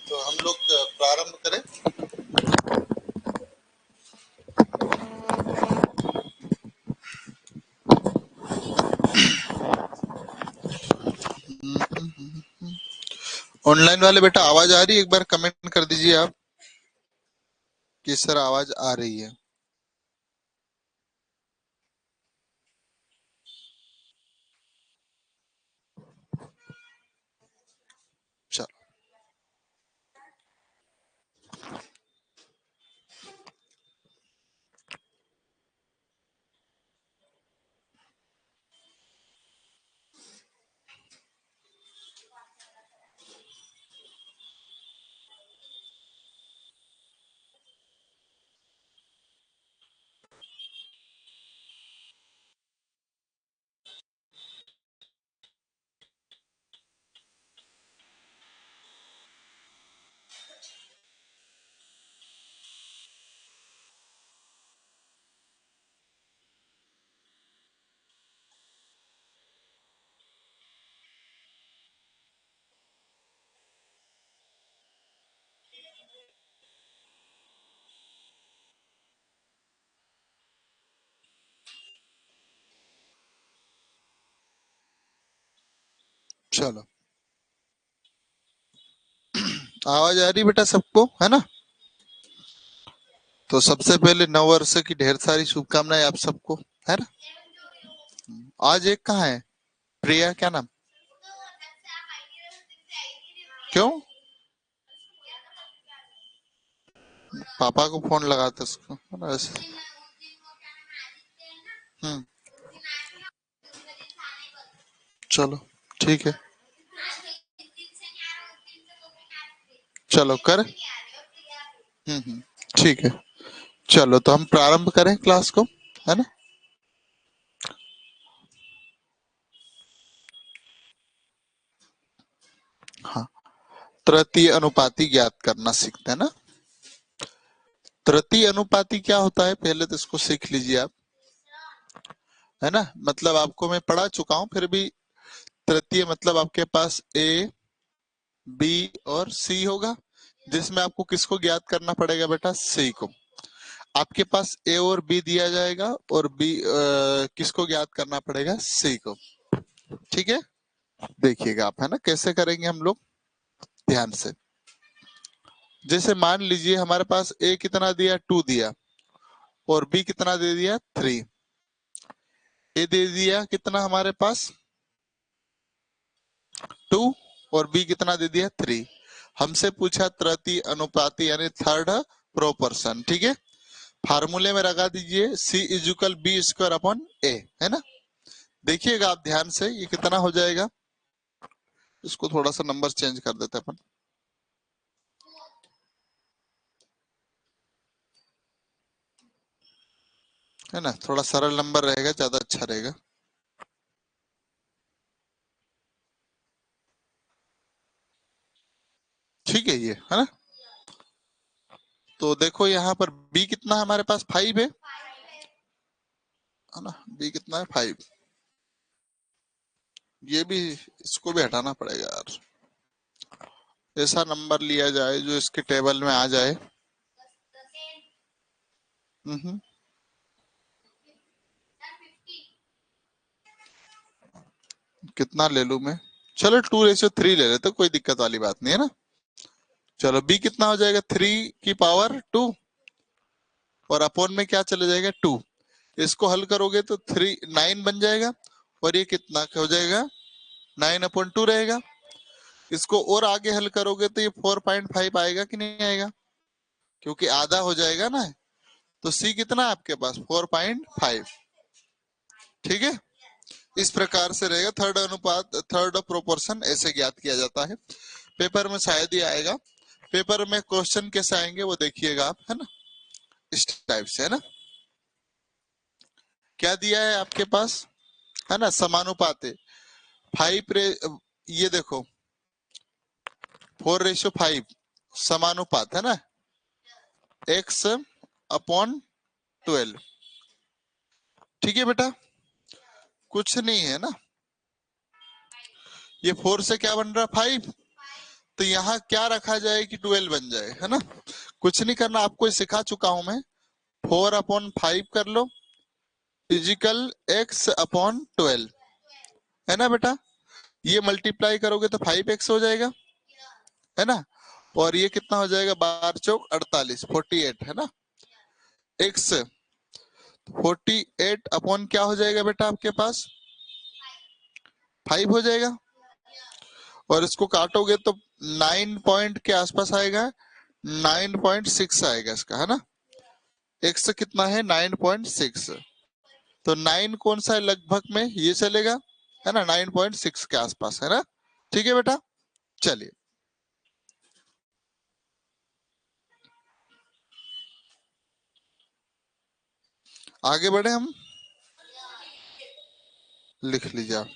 तो हम लोग प्रारंभ करें। ऑनलाइन वाले बेटा आवाज आ रही है? एक बार कमेंट कर दीजिए आप कि सर आवाज आ रही है। चलो चलो, आवाज आ रही बेटा सबको, है ना? तो सबसे पहले नव वर्ष की ढेर सारी शुभकामनाएं आप सबको, है ना? आज एक कहाँ है? प्रिया, क्या नाम? क्यों? पापा को फोन लगाते उसको, है ना? ऐसे। हम्म, चलो ठीक है, चलो कर। ठीक है, चलो तो हम प्रारंभ करें क्लास को, है ना? हाँ, तृतीय अनुपाती ज्ञात करना सीखते हैं ना। तृतीय अनुपाती क्या होता है पहले तो इसको सीख लीजिए आप, है ना? मतलब आपको मैं पढ़ा चुका हूं, फिर भी तृतीय मतलब आपके पास ए, बी और सी होगा, जिसमें आपको किसको ज्ञात करना पड़ेगा बेटा? सी को। आपके पास ए और बी दिया जाएगा और बी किसको ज्ञात करना पड़ेगा? सी को। ठीक है, देखिएगा आप, है ना? कैसे करेंगे हम लोग, ध्यान से। जैसे मान लीजिए हमारे पास ए कितना दिया? 2 दिया, और बी कितना दे दिया? 3। ए दे दिया कितना हमारे पास? 2, और बी कितना दे दिया? 3। हमसे पूछा तृतीय अनुपाती यानी थर्ड प्रोपोर्शन, ठीक है? फार्मूले में लगा दीजिए C is equal B square upon A, है ना? देखिएगा आप ध्यान से, ये कितना हो जाएगा? इसको थोड़ा सा नंबर चेंज कर देते हैं अपन, है ना? थोड़ा सरल नंबर रहेगा, ज्यादा अच्छा रहेगा। ठीक है, ये है ना? तो देखो यहाँ पर b कितना है हमारे पास? 5 है ना? b कितना है? 5। ये भी, इसको भी हटाना पड़ेगा यार। ऐसा नंबर लिया जाए जो इसके टेबल में आ जाए। हम्म, कितना ले लूं मैं? चलो 2:3 ले लेते, कोई दिक्कत वाली बात नहीं है ना। चलो b कितना हो जाएगा? 3 की पावर 2, और अपोन में क्या चले जाएगा? 2। इसको हल करोगे तो 9 बन जाएगा, और ये कितना हो जाएगा? 9/2 रहेगा। इसको और आगे हल करोगे तो ये 4.5 आएगा कि नहीं आएगा? क्योंकि आधा हो जाएगा ना। तो C कितना है आपके पास? 4.5। ठीक है, इस प्रकार से रहेगा थर्ड अनुपात, थर्ड प्रोपोर्शन ऐसे ज्ञात किया जाता है। पेपर में शायद ही आएगा। पेपर में क्वेश्चन कैसे आएंगे वो देखिएगा आप, है ना? इस टाइप से, है ना? क्या दिया है आपके पास, है ना? समानुपात है 5 रे, ये देखो 4:5 समानुपात है ना, x अपॉन 12। ठीक है बेटा, कुछ नहीं है ना, ये 4 से क्या बन रहा 5, तो यहाँ क्या रखा जाए कि 12 बन जाए, है ना। कुछ नहीं करना, आपको सिखा चुका हूं मैं। 4/5 कर लो फिजिकल x अपॉन 12, है ना बेटा। ये मल्टीप्लाई करोगे तो 5x हो जाएगा, है ना। और ये कितना हो जाएगा, 12 चौक 48, 48 है ना। x 48 अपॉन क्या हो जाएगा बेटा आपके पास, 5 हो जाएगा। और इसको काटोगे तो 9 पॉइंट के आसपास आएगा, 9.6 आएगा इसका, है ना। x कितना है 9.6, तो 9 कौन सा है लगभग में, ये चलेगा, है ना, 9.6 के आसपास, है ना। ठीक है बेटा, चलिए आगे बढ़े हम, लिख लीजिए आप।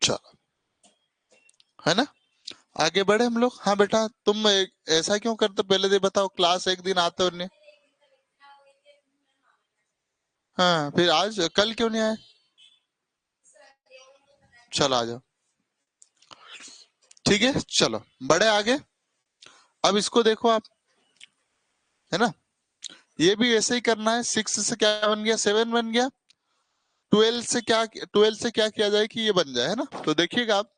चलो, है ना, आगे बढ़े हम लोग। हाँ बेटा, तुम ऐसा क्यों करते, पहले ये बताओ, क्लास एक दिन आते हो नहीं, हाँ फिर आज कल क्यों नहीं आए। चलो आ जाओ, ठीक है, चलो बढ़े आगे। अब इसको देखो आप, है ना, ये भी ऐसे ही करना है। 6 से क्या बन गया, 7 बन गया। 12 से क्या किया जाए कि ये बन जाए, है ना। तो देखिएगा आप,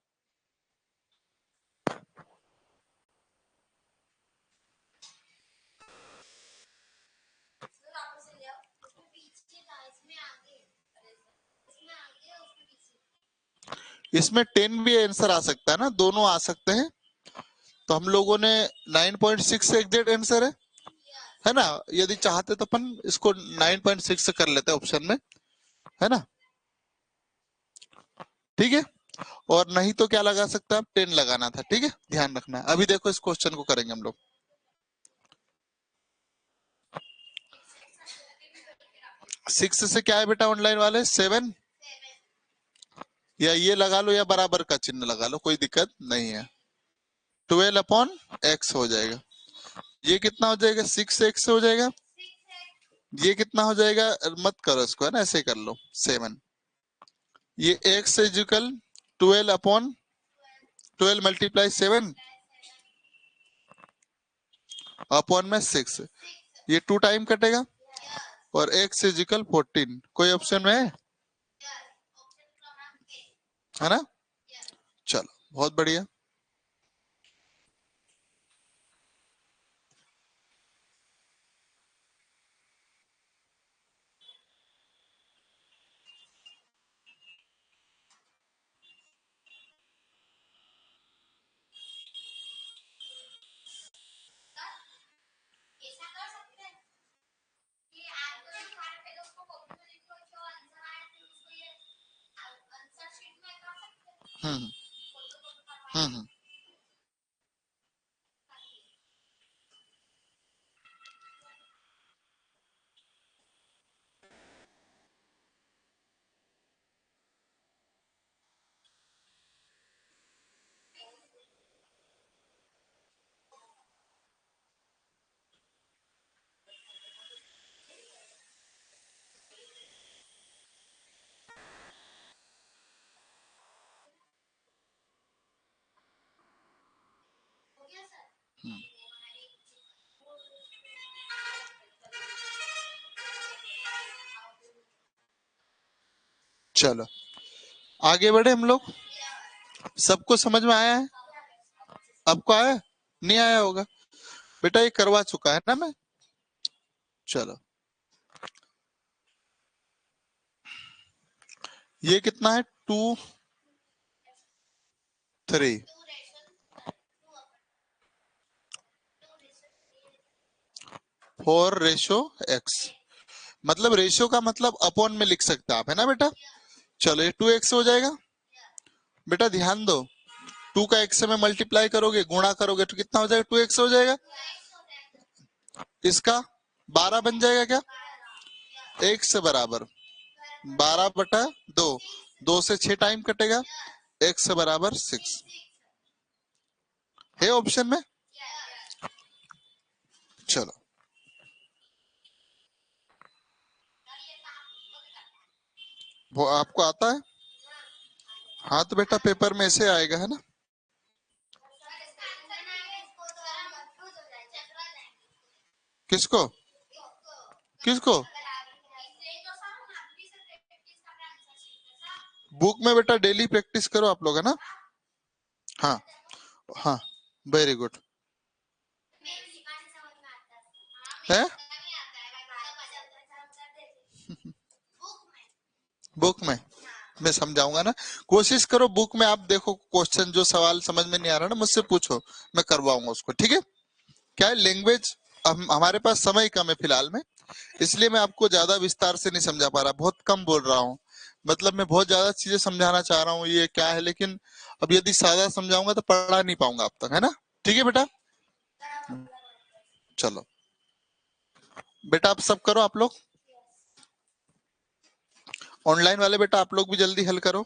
इसमें 10 भी आंसर आ सकता है ना, दोनों आ सकते हैं। तो हम लोगों ने 9.6 एग्जैक्ट आंसर है ना। यदि चाहते तो अपन इसको 9.6 से कर लेते हैं ऑप्शन में, है ना। ठीक है, और नहीं तो क्या लगा सकते हैं, 10 लगाना था। ठीक है, ध्यान रखना है। अभी देखो इस क्वेश्चन को करेंगे हम लोग। 6 से क्या है बेटा ऑनलाइन वाले, 7, या ये लगा लो या बराबर का चिन्ह लगा लो, कोई दिक्कत नहीं है। 12/x हो जाएगा, ये कितना हो जाएगा, 6x हो जाएगा। ये कितना हो जाएगा, मत करो इसको, है ना, ऐसे कर लो 7। ये x इजिकल 12/12 मल्टीप्लाई 7 अपॉन में 6, ये 2 टाइम कटेगा। और x इजिकल 14, कोई ऑप्शन में है ना। चलो बहुत बढ़िया। हम्म हम्म। चलो आगे बढ़े हम लोग। सबको समझ में आया है, आपको आया, नहीं आया होगा बेटा, ये करवा चुका है ना मैं। चलो ये कितना है 2 3 4:x। मतलब रेशियो का मतलब अपॉन में लिख सकते हैं आप, है ना बेटा। चलो ये 2x हो जाएगा। बेटा ध्यान दो, 2 का x से में मल्टीप्लाई करोगे, गुणा करोगे तो कितना हो जाएगा, 2x हो जाएगा। इसका 12 बन जाएगा क्या, एक से बराबर 12/2, 2 से 6 टाइम कटेगा, x से बराबर 6 है ऑप्शन में। चलो वो आपको आता है। हाँ तो बेटा पेपर में ऐसे आएगा, है ना। किसको किसको बुक में बेटा डेली प्रैक्टिस करो आप लोग, है ना। हाँ हाँ, वेरी गुड है। बुक में मैं समझाऊंगा ना, कोशिश करो बुक में आप देखो, क्वेश्चन जो सवाल समझ में नहीं आ रहा ना मुझसे पूछो, मैं करवाऊंगा उसको, ठीक है। क्या है लैंग्वेज, हमारे पास समय कम है फिलहाल में, इसलिए मैं आपको ज्यादा विस्तार से नहीं समझा पा रहा, बहुत कम बोल रहा हूँ। मतलब मैं बहुत ज्यादा चीजें समझाना चाह रहा हूँ ये क्या है, लेकिन अब यदि सादा समझाऊंगा तो पढ़ा नहीं पाऊंगा अब तक, है ना। ठीक है बेटा। चलो बेटा आप सब करो, आप लोग ऑनलाइन वाले बेटा आप लोग भी जल्दी हल करो।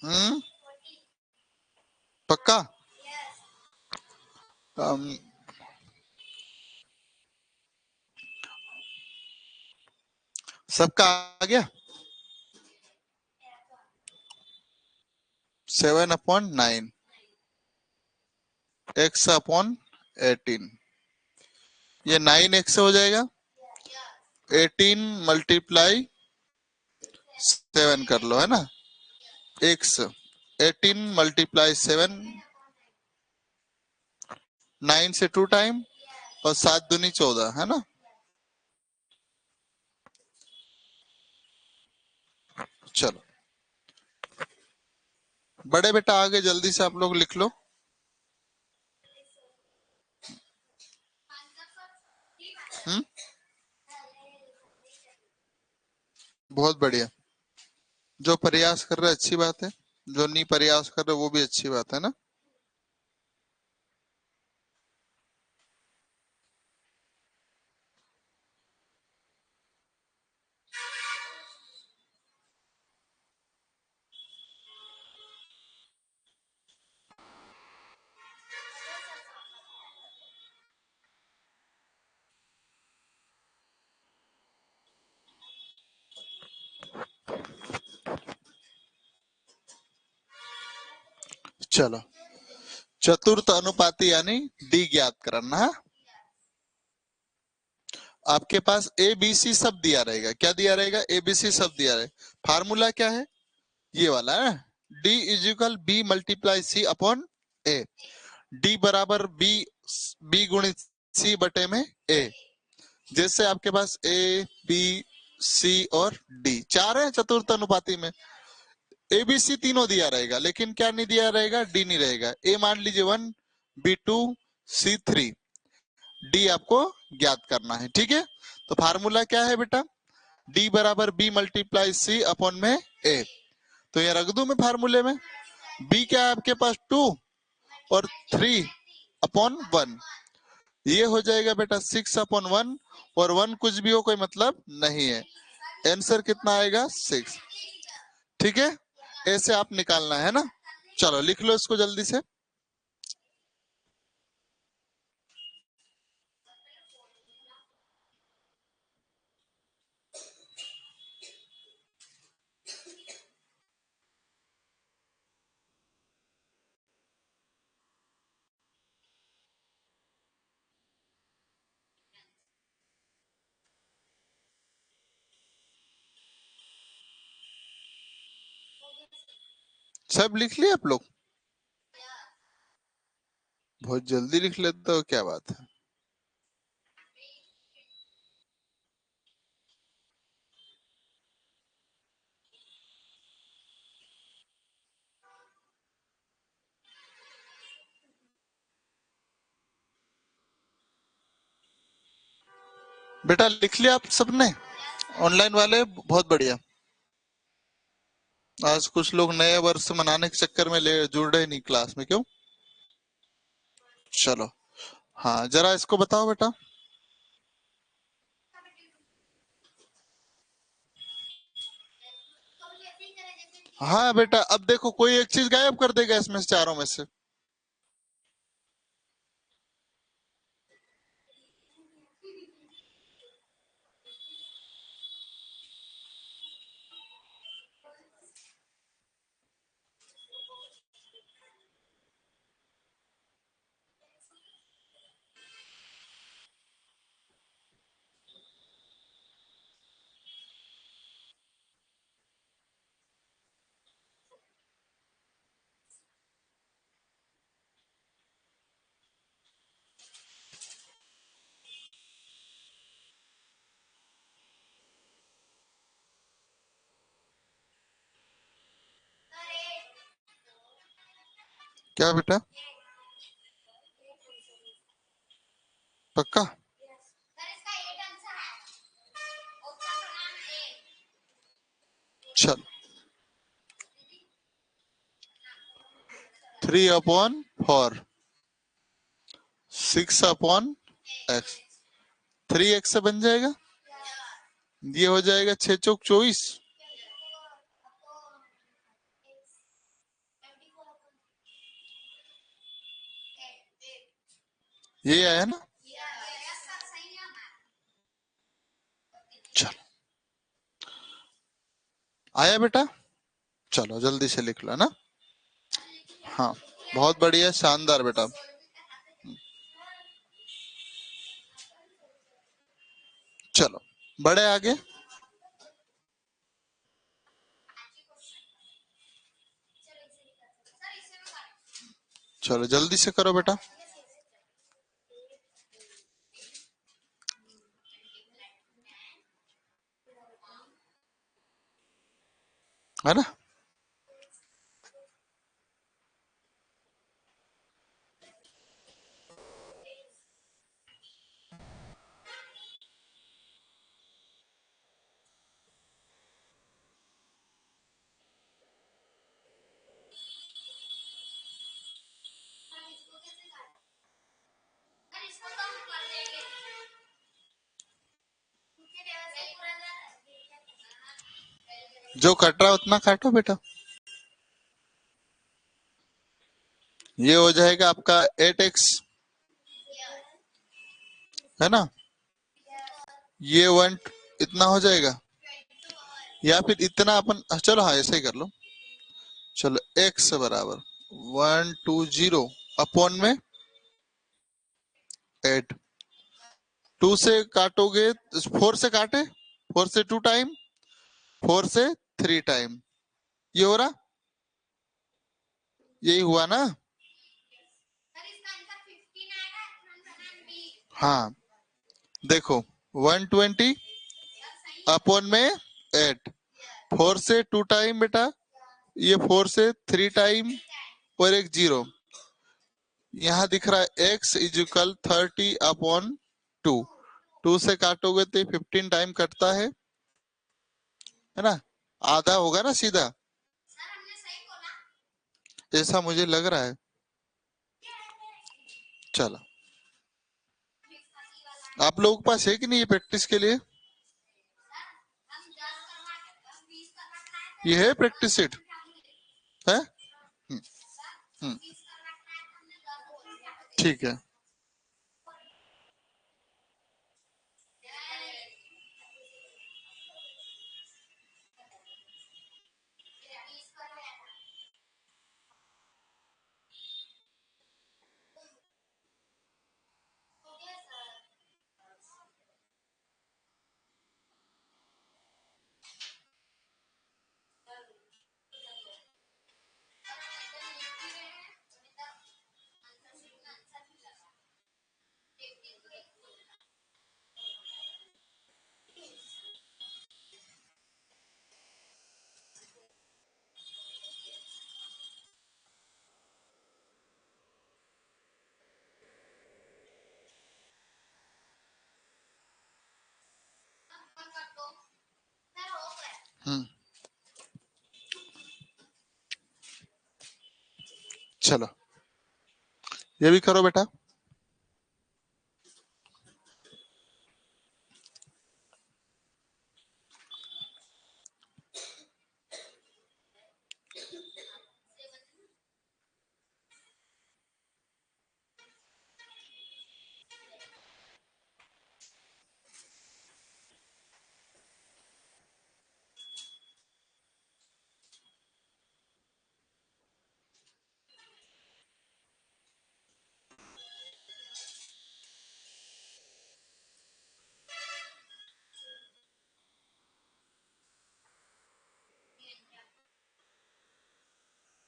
हम्म, पक्का। अम, सबका आ गया। 7/9 x/18, ये 9x हो जाएगा, 18 × 7 कर लो, है ना। x 18 × 7, 9 से 2 टाइम, और 7 दूनी 14, है ना। चलो बड़े बेटा आगे जल्दी से आप लोग लिख लो। हम्म, बहुत बढ़िया। जो प्रयास कर रहे अच्छी बात है, जो नहीं प्रयास कर रहे वो भी अच्छी बात है ना। चलो चतुर्थ अनुपाती यानी डी ज्ञात करना है। आपके पास ए बी सी सब दिया रहेगा, क्या दिया रहेगा, ए बी सी सब दिया रहेगा। फार्मूला क्या है, ये वाला है, D is equal B multiply C upon A. D बराबर बी, बी गुणित सी बटे में ए। जैसे आपके पास ए बी सी और डी चार है चतुर्थ अनुपाती में, ए बी सी तीनों दिया रहेगा, लेकिन क्या नहीं दिया रहेगा, डी नहीं रहेगा। ए मान लीजिए 1, B2, C3, डी आपको ज्ञात करना है, ठीक है। तो फार्मूला क्या है बेटा, डी बराबर बी मल्टीप्लाई सी अपॉन में ए। तो ये रख दूं मैं फार्मूले में, बी क्या है आपके पास 2 और 3/1, ये हो जाएगा बेटा 6/1, और 1 कुछ भी हो कोई मतलब नहीं है, आंसर कितना आएगा 6। ठीक है, ऐसे आप निकालना है ना। चलो लिख लो इसको जल्दी से। सब लिख लिए आप लोग? बहुत जल्दी लिख लेते हो, क्या बात है। बेटा लिख लिया आप सबने? ऑनलाइन वाले बहुत बढ़िया। आज कुछ लोग नए वर्ष मनाने के चक्कर में ले जुड़ रहे नहीं क्लास में, क्यों? चलो हाँ, जरा इसको बताओ बेटा। हाँ बेटा, अब देखो कोई एक चीज गायब कर देगा इसमें से, चारों में से। क्या बेटा? पक्का? चल 3/4, 6/x, 3x से बन जाएगा। ये हो जाएगा 6 चौक 24। ये आया ना? चलो आया बेटा? चलो जल्दी से लिख लो ना। हाँ बहुत बढ़िया, शानदार बेटा। चलो बढ़े आगे। चलो जल्दी से करो बेटा। है ना? जो कट रहा है उतना काटो बेटा। ये हो जाएगा आपका 8x, है ना? ये वन इतना हो जाएगा, या फिर इतना अपन, चलो हाँ ऐसे ही कर लो। चलो x बराबर 120 अपॉन में 8। 2 से काटोगे, 4 से काटे, 4 से 2 टाइम, 4 से 3 टाइम, ये हो रहा, यही हुआ ना? हाँ देखो 120 अपॉन में 8, 4 से 2 टाइम बेटा, ये 4 से 3 टाइम, और एक 0 यहाँ दिख रहा है। x is equal 30/2। 2 से काटोगे तो 15 टाइम कटता है ना? आधा होगा ना सीधा, ऐसा मुझे लग रहा है। चलो आप लोगों के पास है कि नहीं ये प्रैक्टिस के लिए? ये है प्रैक्टिस सीट है। हम्म, ठीक है। हम्म, चलो ये भी करो बेटा।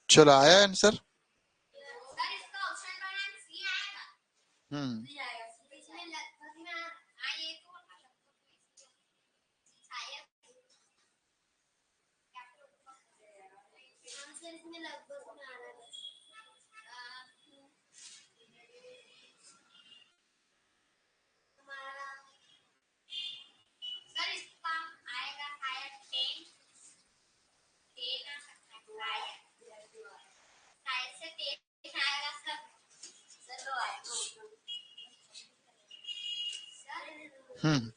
चलो आया आंसर। हम्म, हम्म,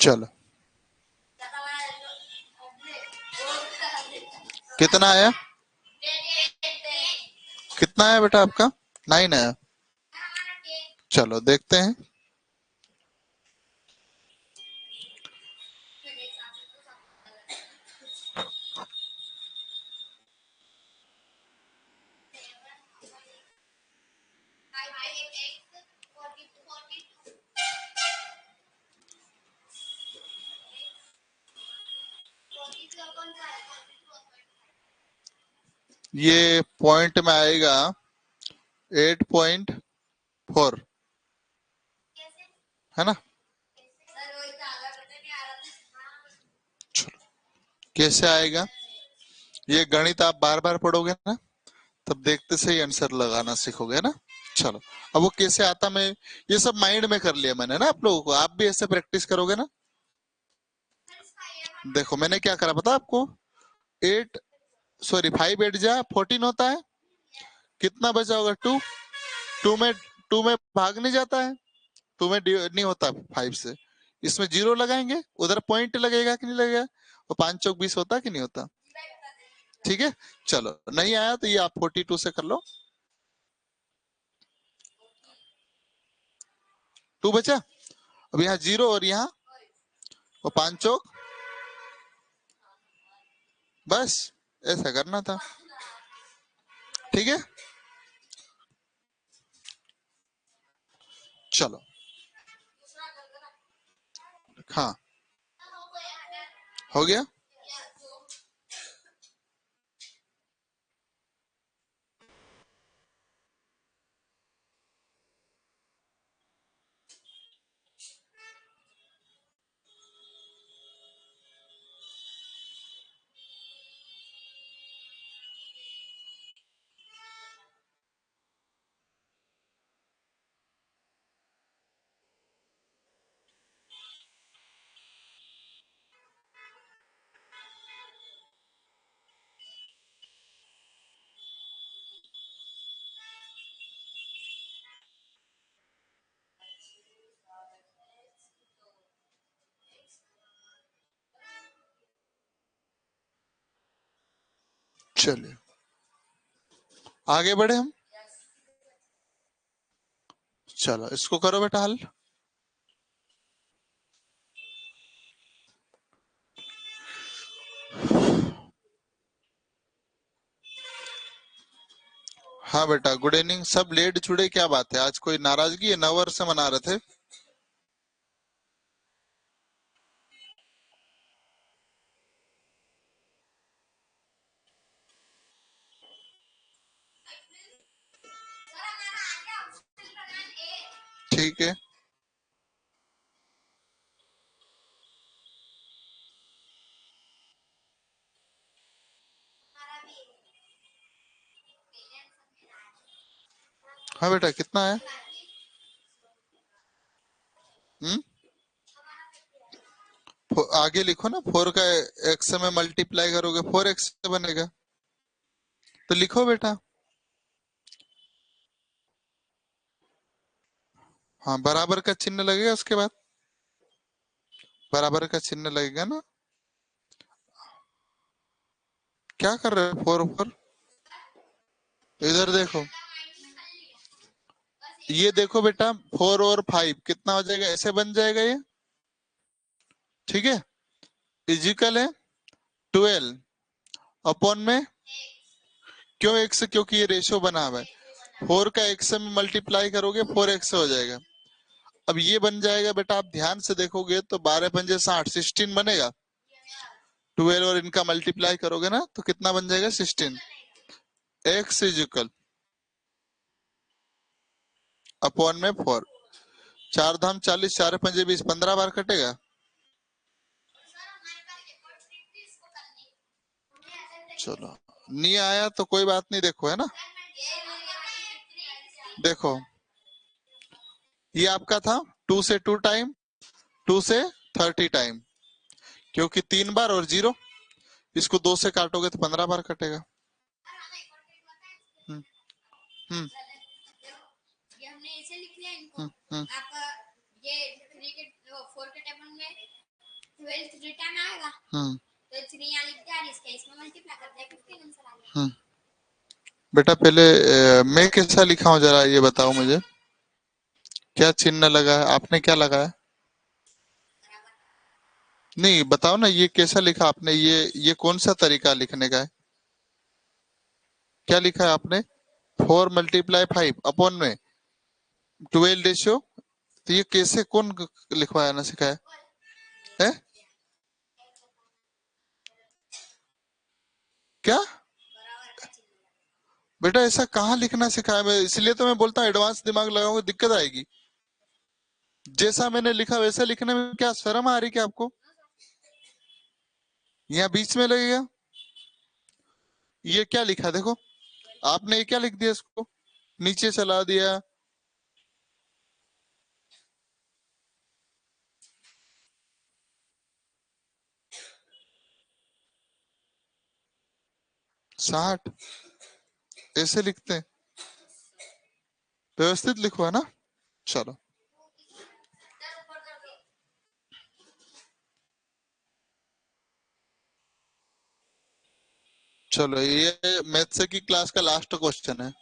चलो कितना आया? कितना आया बेटा आपका? 9 आया। चलो देखते हैं। ये पॉइंट में आएगा 8.4, है ना? चलो कैसे आएगा? ये गणित आप बार बार पढ़ोगे ना, तब देखते से ही आंसर लगाना सीखोगे ना। चलो अब वो कैसे आता, मैं ये सब माइंड में कर लिया मैंने ना आप लोगों को। आप भी ऐसे प्रैक्टिस करोगे ना। देखो मैंने क्या करा पता आपको? 8 सॉरी 5 8 जा 14 होता है। कितना बचा होगा? 2। 2 में 2 में भाग नहीं जाता है। 2 में नहीं होता 5 से। इसमें जीरो लगाएंगे, उधर पॉइंट लगेगा कि नहीं लगेगा? वो 5 चौक 20 होता कि नहीं होता? ठीक है। चलो नहीं आया तो ये आप 42 से कर लो। 2 बचा। अब यहाँ जीरो और यहाँ वो 5 चौक, बस ऐसा करना था। ठीक है। चलो हाँ हो गया। चलिए आगे बढ़े हम। चलो इसको करो बेटा हल। हाँ बेटा गुड इवनिंग। सब लेट छुड़े, क्या बात है, आज कोई नाराजगी है? नव वर्ष मना रहे थे। ठीक है। हाँ बेटा कितना है? हम्म। आगे लिखो ना, 4 का एक्स में मल्टीप्लाई करोगे 4x बनेगा, तो लिखो बेटा। हाँ बराबर का चिन्ह लगेगा उसके बाद, बराबर का चिन्ह लगेगा ना। क्या कर रहे हो? 4 4 इधर देखो, ये देखो बेटा, 4 और 5 कितना हो जाएगा? ऐसे बन जाएगा ये। ठीक है, इजिकल है 12 अपॉन में, क्यों x? क्योंकि ये रेशियो बना हुआ है। 4 का x में मल्टीप्लाई करोगे 4x हो जाएगा। अब ये बन जाएगा बेटा, आप ध्यान से देखोगे तो 12 पंजे 60, 16 बनेगा। 12 और इनका मल्टीप्लाई करोगे ना तो कितना बन जाएगा? 16। x इजिकल अपॉन में 4, 4 धाम 40, 4 पंजे 20, 15 बार कटेगा। चलो नहीं आया तो कोई बात नहीं, देखो है ना, देखो ये आपका था 2 से 2 टाइम, 2 से 30 टाइम, क्योंकि 3 बार और 0, इसको 2 से काटोगे तो 15 बार कटेगा। हम्म हम्म ये हमने ऐसे लिख लिया इनको। हम्म। आप ये 3 के 4 के टेबल में 12 रिटर्न आएगा, तो 3 यहाँ लिख दिया, इसके इसमें मल्टीप्लाई कर दिया, 15 आंसर आ गया। बेटा पहले मैं कैसा लिखा हूँ जरा ये बताओ मुझे, क्या चिन्ह लगा है? आपने क्या लगाया? नहीं बताओ ना, ये कैसा लिखा आपने? ये कौन सा तरीका लिखने का है? क्या लिखा है आपने? 4 × 5 अपॉन में 12 रेशियो, तो ये कैसे, कौन लिखवाया ना सिखाया है? क्या बेटा ऐसा कहाँ लिखना सिखाया? मैं इसलिए तो मैं बोलता हूँ एडवांस दिमाग लगाओगे दिक्कत आएगी। जैसा मैंने लिखा वैसा लिखने में क्या शर्म आ रही क्या आपको? यहाँ बीच में लगेगा। ये क्या लिखा देखो, आपने ये क्या लिख दिया, इसको नीचे चला दिया। साठ ऐसे लिखते हैं? व्यवस्थित लिखो है ना। चलो चलो, ये मैथ्स की क्लास का लास्ट क्वेश्चन है।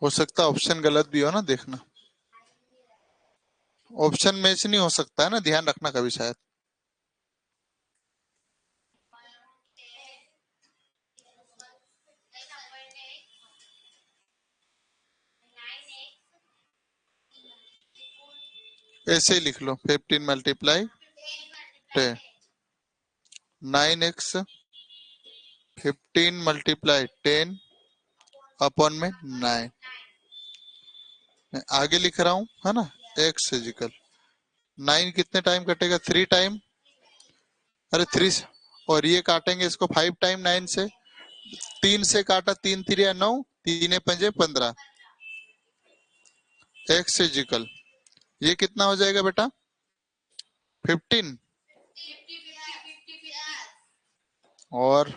हो सकता है ऑप्शन गलत भी हो ना, देखना। ऑप्शन मैच नहीं हो सकता है ना, ध्यान रखना कभी शायद। ऐसे ही लिख लो, 15 मल्टीप्लाई 10, 9x 15 मल्टीप्लाई 10 अपॉन में 9। मैं आगे लिख रहा हूँ है ना, x इजिकल 9 कितने टाइम कटेगा, 3 टाइम, अरे 3, और ये काटेंगे इसको 5 टाइम 9 से, 3 से काटा, 3 3 9, 3 पंजे 15, x इजिकल ये कितना हो जाएगा बेटा, 15, और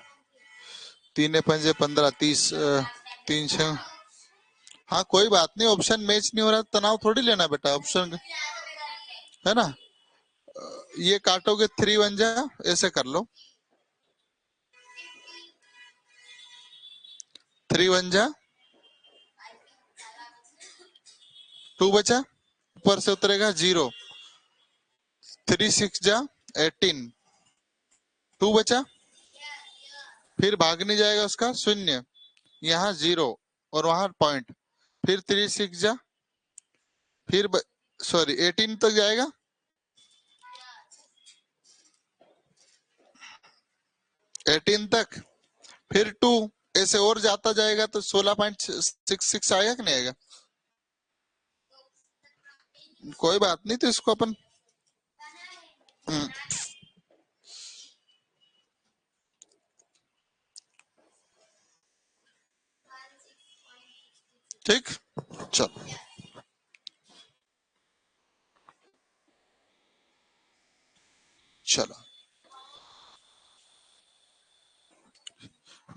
3 पंजे 15, 30, 3 6, हाँ कोई बात नहीं, ऑप्शन मैच नहीं हो रहा, तनाव थोड़ी लेना बेटा, ऑप्शन है ना। ये काटोगे 3 बन जा, ऐसे कर लो, 3 बन जा, 2 बचा, ऊपर से उतरेगा 0, 3 6 जा 18, 2 बचा, फिर भाग नहीं जाएगा उसका शून्य, यहाँ 0 और वहां पॉइंट, फिर 3 6 जा, फिर सॉरी 18 तक जाएगा, 18 तक, फिर 2, ऐसे और जाता जाएगा तो 16.66 आएगा कि नहीं आएगा, कोई बात नहीं, तो इसको अपन ठीक। चलो चलो,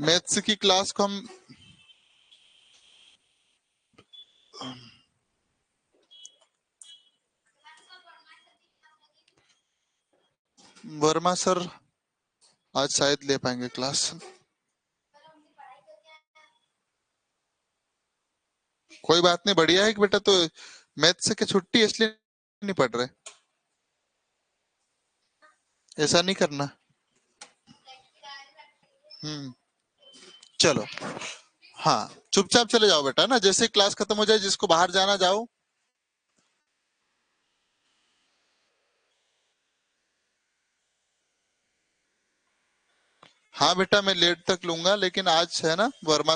मैथ्स की क्लास को हम वर्मा सर आज शायद ले पाएंगे क्लास, कोई बात नहीं, बढ़िया है कि बेटा, तो मैथ्स की छुट्टी इसलिए नहीं पढ़ रहे, ऐसा नहीं करना। चलो, हाँ चुपचाप चले जाओ बेटा ना, जैसे क्लास खत्म हो जाए, जिसको बाहर जाना जाओ। हाँ बेटा मैं लेट तक लूंगा, लेकिन आज है ना वर्मा